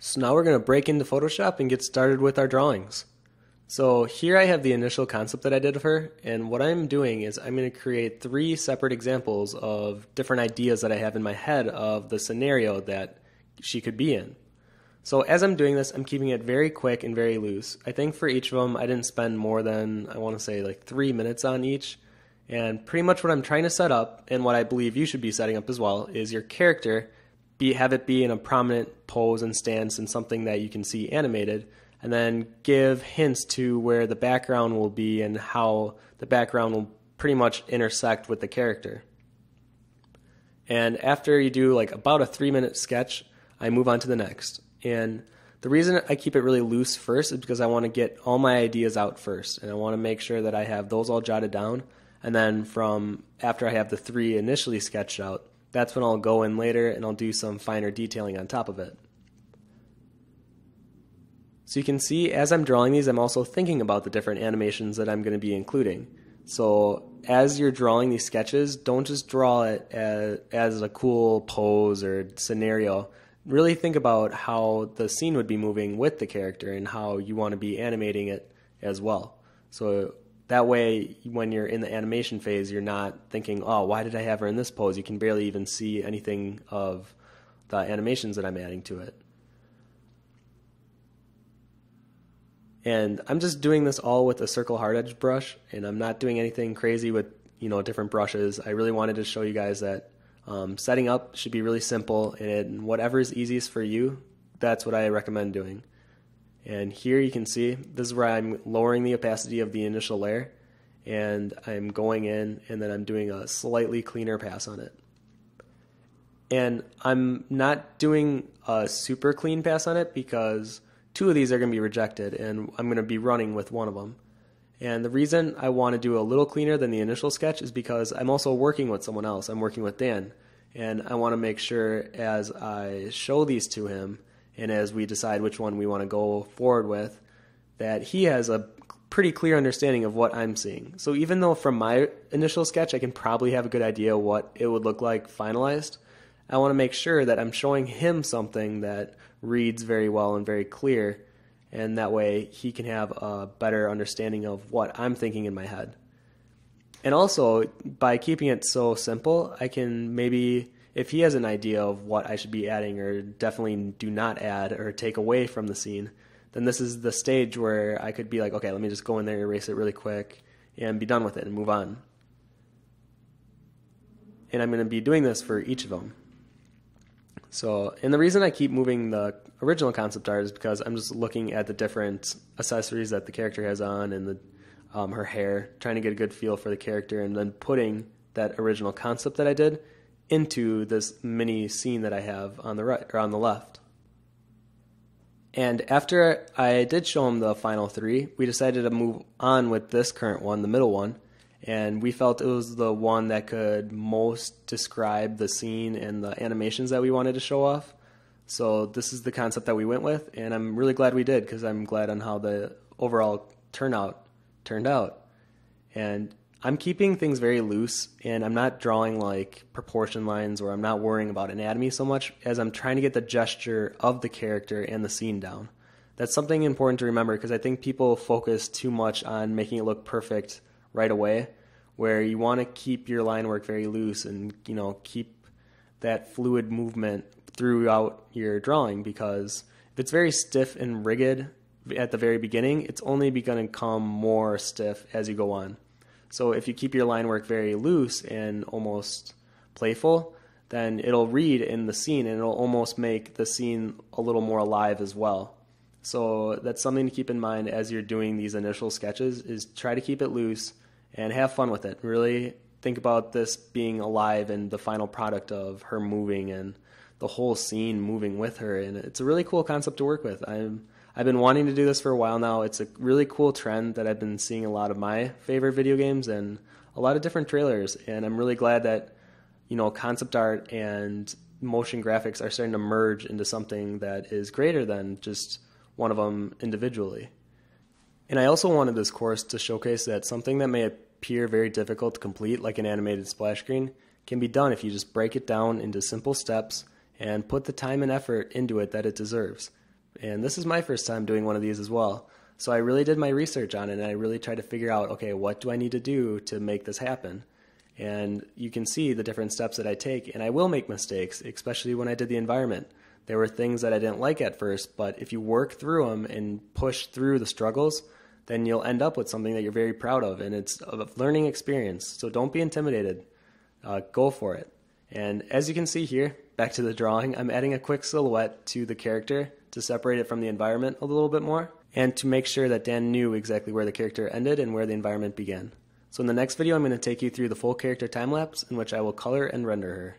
So now we're going to break into Photoshop and get started with our drawings. So here I have the initial concept that I did of her, and what I'm doing is I'm going to create 3 separate examples of different ideas that I have in my head of the scenario that she could be in. So as I'm doing this, I'm keeping it very quick and very loose. I think for each of them, I didn't spend more than, I want to say, like 3 minutes on each. And pretty much what I'm trying to set up, and what I believe you should be setting up as well, is your character, have it be in a prominent pose and stance and something that you can see animated, and then give hints to where the background will be and how the background will pretty much intersect with the character. And after you do like about a 3-minute sketch, I move on to the next. And the reason I keep it really loose first is because I want to get all my ideas out first, and I want to make sure that I have those all jotted down. And then from after I have the 3 initially sketched out, that's when I'll go in later and I'll do some finer detailing on top of it. So you can see as I'm drawing these, I'm also thinking about the different animations that I'm going to be including. So as you're drawing these sketches, don't just draw it as a cool pose or scenario. Really think about how the scene would be moving with the character and how you want to be animating it as well. So that way, when you're in the animation phase, you're not thinking, oh, why did I have her in this pose? You can barely even see anything of the animations that I'm adding to it. And I'm just doing this all with a circle hard edge brush, and I'm not doing anything crazy with different brushes. I really wanted to show you guys that setting up should be really simple, and whatever is easiest for you, that's what I recommend doing. And here you can see, this is where I'm lowering the opacity of the initial layer, and I'm going in and then I'm doing a slightly cleaner pass on it. And I'm not doing a super clean pass on it because 2 of these are going to be rejected, and I'm going to be running with one of them. And the reason I want to do a little cleaner than the initial sketch is because I'm also working with someone else. I'm working with Dan, and I want to make sure as I show these to him and as we decide which one we want to go forward with, that he has a pretty clear understanding of what I'm seeing. So even though from my initial sketch I can probably have a good idea what it would look like finalized, I want to make sure that I'm showing him something that reads very well and very clear, and that way he can have a better understanding of what I'm thinking in my head. And also, by keeping it so simple, I can maybe, if he has an idea of what I should be adding or definitely do not add or take away from the scene, then this is the stage where I could be like, okay, let me just go in there, erase it really quick, and be done with it and move on. And I'm going to be doing this for each of them. So, and the reason I keep moving the original concept art is because I'm just looking at the different accessories that the character has on and her hair, trying to get a good feel for the character, and then putting that original concept that I did into this mini scene that I have on the right or on the left. And after I did show him the final 3, we decided to move on with this current one, the middle one, and we felt it was the one that could most describe the scene and the animations that we wanted to show off. So this is the concept that we went with, and I'm really glad we did because I'm glad on how the overall turnout turned out. And I'm keeping things very loose, and I'm not drawing like proportion lines, or I'm not worrying about anatomy so much as I'm trying to get the gesture of the character and the scene down. That's something important to remember because I think people focus too much on making it look perfect right away, where you want to keep your line work very loose and keep that fluid movement throughout your drawing, because if it's very stiff and rigid at the very beginning, it's only going to become more stiff as you go on. So if you keep your line work very loose and almost playful, then it'll read in the scene and it'll almost make the scene a little more alive as well. So that's something to keep in mind as you're doing these initial sketches, is try to keep it loose and have fun with it. Really think about this being alive and the final product of her moving and the whole scene moving with her. And it's a really cool concept to work with. I've been wanting to do this for a while now. It's a really cool trend that I've been seeing a lot of my favorite video games and a lot of different trailers. And I'm really glad that, concept art and motion graphics are starting to merge into something that is greater than just one of them individually. And I also wanted this course to showcase that something that may appear very difficult to complete, like an animated splash screen, can be done if you just break it down into simple steps and put the time and effort into it that it deserves. And this is my first time doing one of these as well. So I really did my research on it, and I really tried to figure out, okay, what do I need to do to make this happen? And you can see the different steps that I take, and I will make mistakes, especially when I did the environment. There were things that I didn't like at first, but if you work through them and push through the struggles, then you'll end up with something that you're very proud of, and it's a learning experience. So don't be intimidated. Go for it. And as you can see here, back to the drawing, I'm adding a quick silhouette to the character to separate it from the environment a little bit more, and to make sure that Dan knew exactly where the character ended and where the environment began. So in the next video, I'm going to take you through the full character time lapse in which I will color and render her.